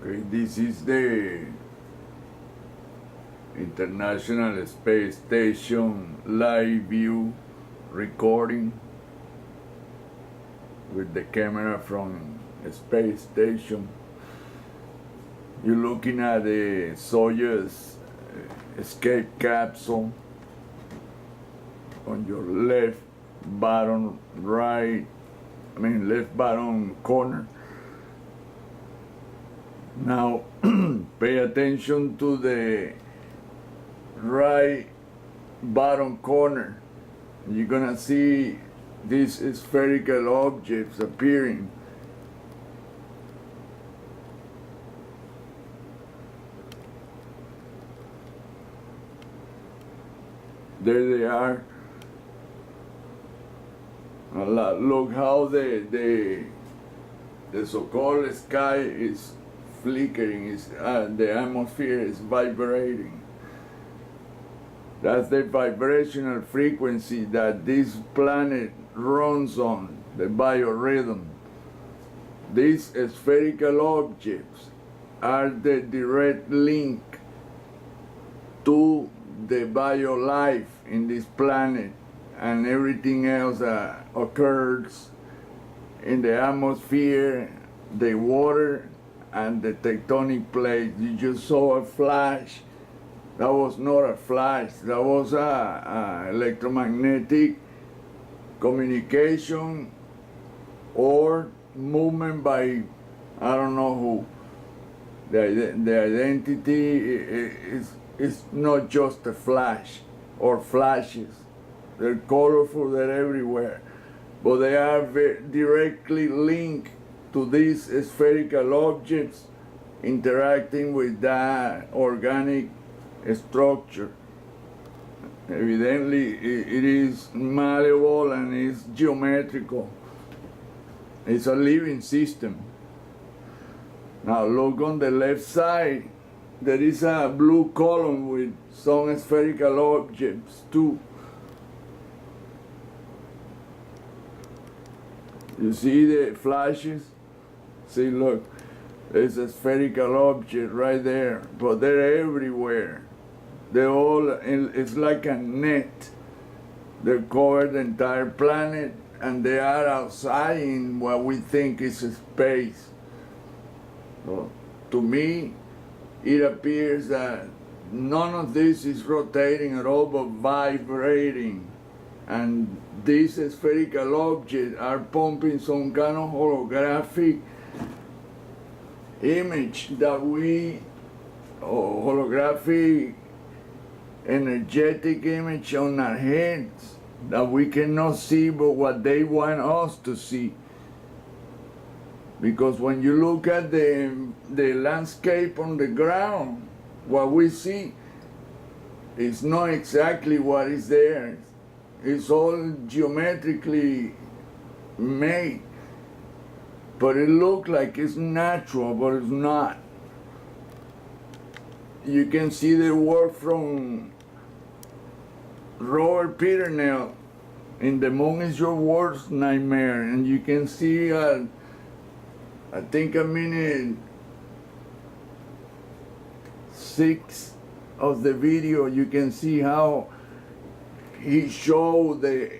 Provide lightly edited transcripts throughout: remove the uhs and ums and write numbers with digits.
Okay, this is the International Space Station live view recording with the camera from a space station. You're looking at the Soyuz escape capsule on your left bottom left bottom corner. Now pay attention to the right bottom corner. You're gonna see these spherical objects appearing. There they are. Look how the so-called sky is flickering, the atmosphere is vibrating. That's the vibrational frequency that this planet runs on, the biorhythm. These spherical objects are the direct link to the biolife in this planet and everything else that occurs in the atmosphere, the water, and the tectonic plates. You just saw a flash. That was not a flash. That was a electromagnetic communication or movement by I don't know who. The identity is not just a flash or flashes. They're colorful. They're everywhere, but they are directly linked to these spherical objects interacting with that organic structure. Evidently, it is malleable and it's geometrical. It's a living system. Now look on the left side. There is a blue column with some spherical objects too. You see the flashes? See, look, there's a spherical object right there, but they're everywhere. It's like a net. They cover the entire planet, and they are outside in what we think is space. So, to me, it appears that none of this is rotating at all, but vibrating. And these spherical objects are pumping some kind of holographic image holographic energetic image on our heads that we cannot see but what they want us to see. Because when you look at the landscape on the ground, what we see is not exactly what is there. It's all geometrically made, but it looks like it's natural, but it's not. You can see the work from Robert Peternell in The Moon is Your Worst Nightmare, and you can see, I think a minute 6 of the video, you can see how he showed the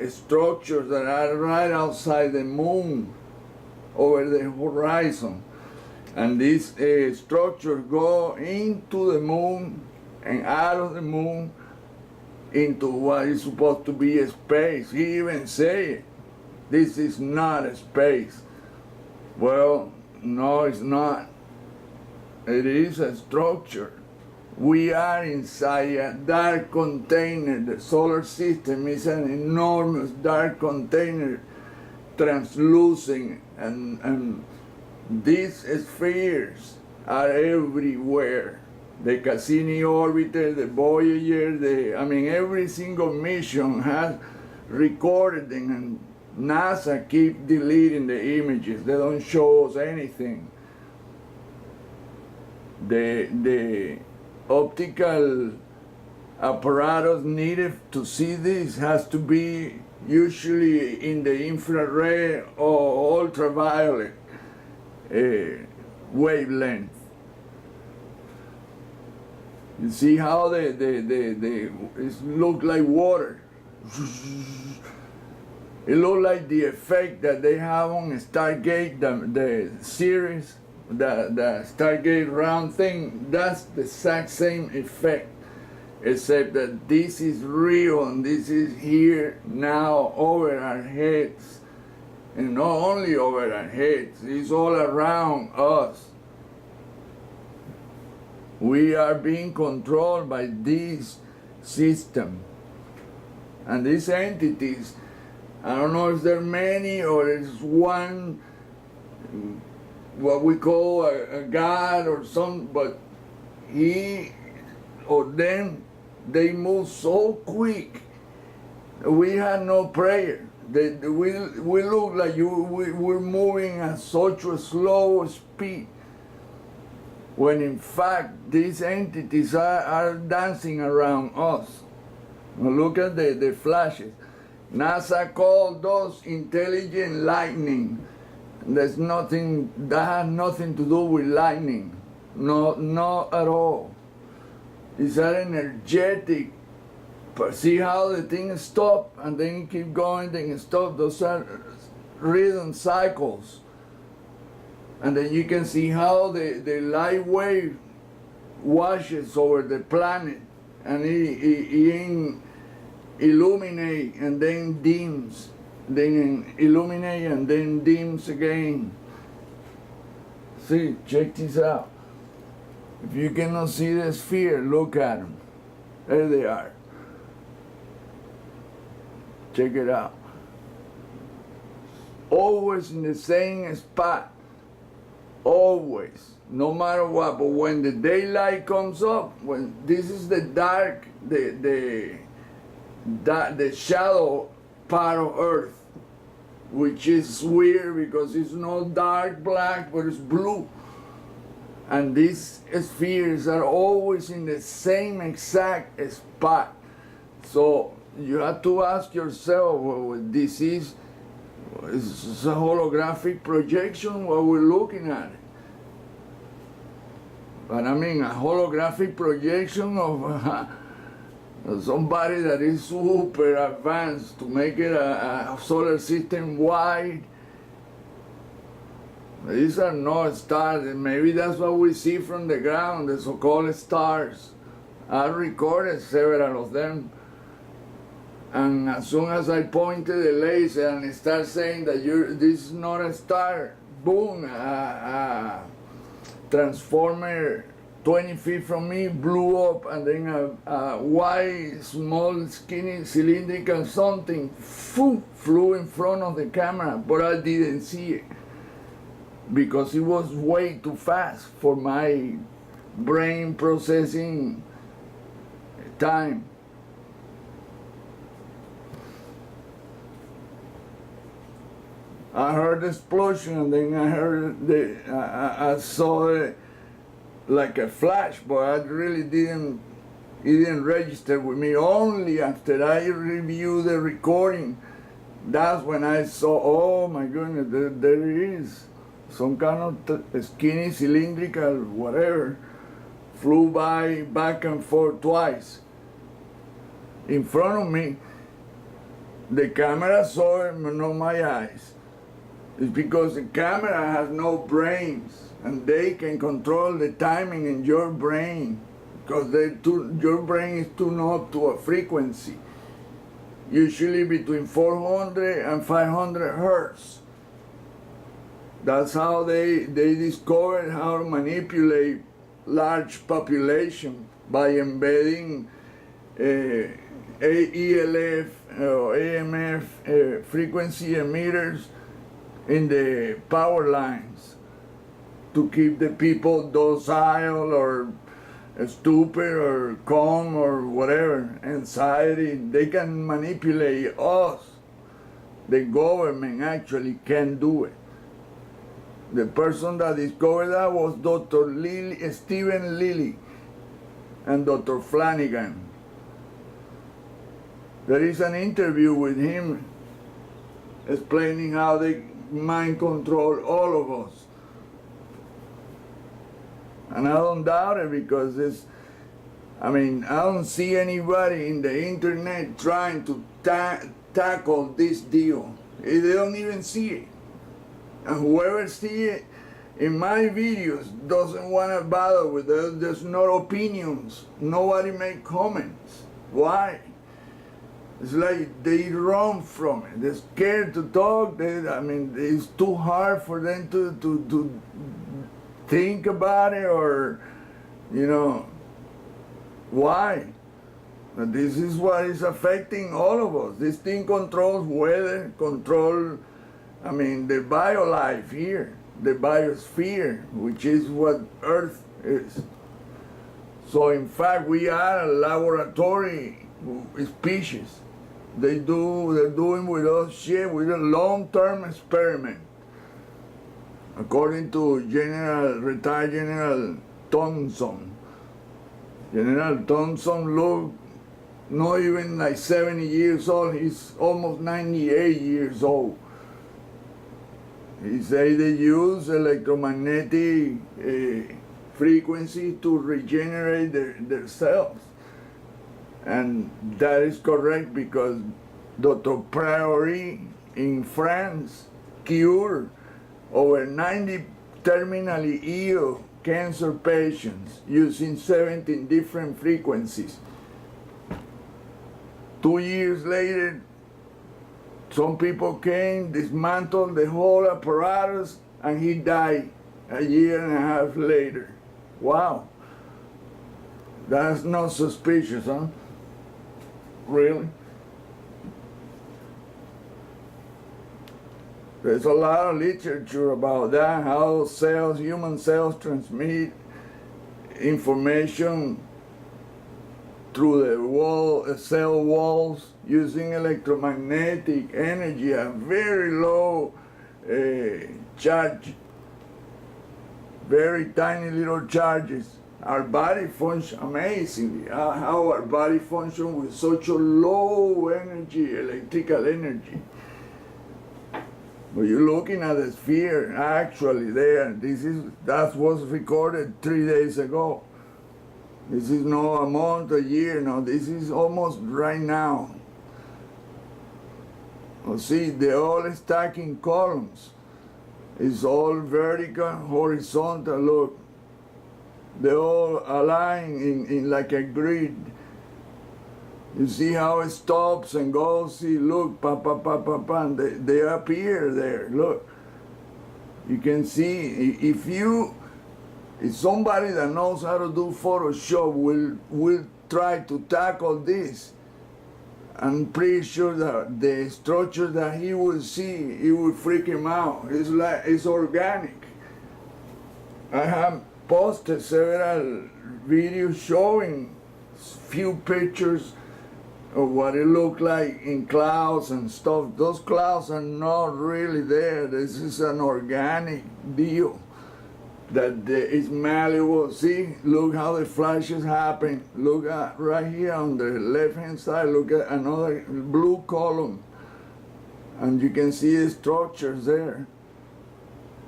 structures that are right outside the moon, over the horizon. And these structures go into the moon and out of the moon into what is supposed to be a space. He even said, this is not a space. Well, no, it's not. It is a structure. We are inside a dark container. The solar system is an enormous dark container, translucent, and these spheres are everywhere. The Cassini orbiter, the Voyager, every single mission has recorded them, and NASA keep deleting the images. They don't show us anything. The optical apparatus needed to see this has to be usually in the infrared or ultraviolet. wavelength. You see how it look like water. It look like the effect that they have on Stargate, the series, the Stargate round thing. That's the exact same effect, except that this is real and this is here now over our heads. And not only over our heads, it's all around us. We are being controlled by this system. And these entities, I don't know if there are many or it's one, what we call a god or some, but he or them, they move so quick. We had no prayer. We look like we're moving at such a slow speed, when in fact these entities are dancing around us. Now look at the flashes. NASA called those intelligent lightning. There's nothing, that has nothing to do with lightning. No, not at all. It's an energetic. But see how the thing stop and then keep going, then stop. Those are rhythm cycles. And then you can see how the light wave washes over the planet and it illuminate and then dims, then illuminate and then dims again. See, check this out. If you cannot see the sphere, look at them. There they are. Check it out. Always in the same spot. Always. No matter what. But when the daylight comes up, when this is the dark, the shadow part of Earth, which is weird because it's not dark black, but it's blue. And these spheres are always in the same exact spot. So you have to ask yourself, well, this is a holographic projection, what we're looking at. But I mean, a holographic projection of somebody that is super advanced to make it a solar system wide. These are not stars, and maybe that's what we see from the ground, the so-called stars. I recorded several of them. And as soon as I pointed the laser and start saying that this is not a star, boom, a transformer 20 feet from me blew up, and then a white, small, skinny, cylindrical something flew in front of the camera, but I didn't see it because it was way too fast for my brain processing time. I heard the explosion, and then I heard I saw it like a flash, but I really it didn't register with me. Only after I reviewed the recording, that's when I saw, oh my goodness, there it is. Some kind of skinny, cylindrical, whatever, flew by back and forth twice in front of me. The camera saw it, but not my eyes. It's because the camera has no brains, and they can control the timing in your brain, because your brain is tuned up to a frequency, usually between 400 and 500 hertz. That's how they discovered how to manipulate large population by embedding ELF or AMF frequency emitters in the power lines to keep the people docile or stupid or calm or whatever, anxiety. They can manipulate us. The government actually can do it. The person that discovered that was Dr. Stephen Lilly and Dr. Flanagan. There is an interview with him explaining how they mind control all of us. And I don't doubt it, because it's, I mean, I don't see anybody in the internet trying to tackle this deal. They don't even see it. And whoever see it in my videos doesn't want to bother with it. There's no opinions. Nobody make comments. Why? It's like they run from it. They're scared to talk. I mean, it's too hard for them to think about it, or, you know, why? And this is what is affecting all of us. This thing controls weather, I mean, the biolife here, the biosphere, which is what Earth is. So in fact, we are a laboratory species. They're doing with us shit, with a long-term experiment. According to retired General Thompson. General Thompson looked not even like 70 years old. He's almost 98 years old. He said they use electromagnetic frequency to regenerate their cells. And that is correct, because Dr. Priori in France cured over 90 terminally ill cancer patients using 17 different frequencies. 2 years later, some people came, dismantled the whole apparatus, and he died a year and a half later. Wow. That's not suspicious, huh? Really? There's a lot of literature about that, how cells, human cells, transmit information through the cell walls using electromagnetic energy at very low charge, very tiny little charges. Our body functions amazingly, how our body functions with such a low energy, electrical energy. But you're looking at the sphere actually there. That was recorded 3 days ago. This is not a month, a year, no, this is almost right now. You see, they're all stacking columns. It's all vertical, horizontal, look. They're all aligned in like a grid. You see how it stops and goes, see, look, pa, pa, pa, pa, pa, they appear there, look. You can see, if somebody that knows how to do Photoshop will try to tackle this, I'm pretty sure that the structure that he will see, it will freak him out. It's organic. I have posted several videos showing few pictures of what it looked like in clouds and stuff. Those clouds are not really there. This is an organic deal that is malleable. See, look how the flashes happen. Look at right here on the left-hand side, look at another blue column. And you can see the structures there.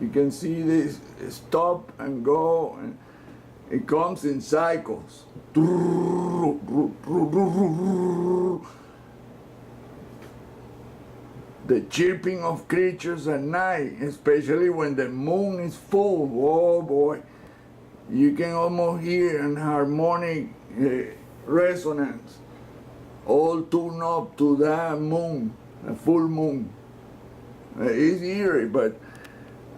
You can see this stop and go, and it comes in cycles. The chirping of creatures at night, especially when the moon is full, oh boy, you can almost hear an harmonic resonance, all tuned up to that moon, a full moon. It's eerie, but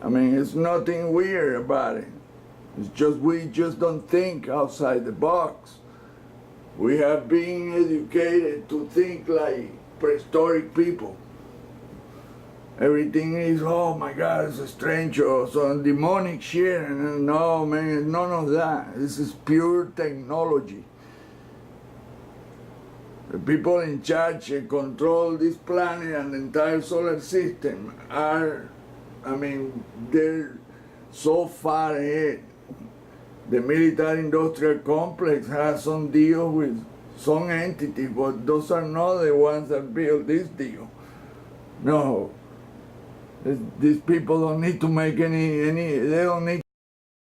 I mean, it's nothing weird about it. It's just we just don't think outside the box. We have been educated to think like prehistoric people. Everything is, oh my God, it's strange or some demonic shit. And no, man, none of that. This is pure technology. The people in charge and control this planet and the entire solar system are, I mean, they're so far ahead. The military-industrial complex has some deal with some entity, but those are not the ones that built this deal. No. These people don't need to make any, they don't need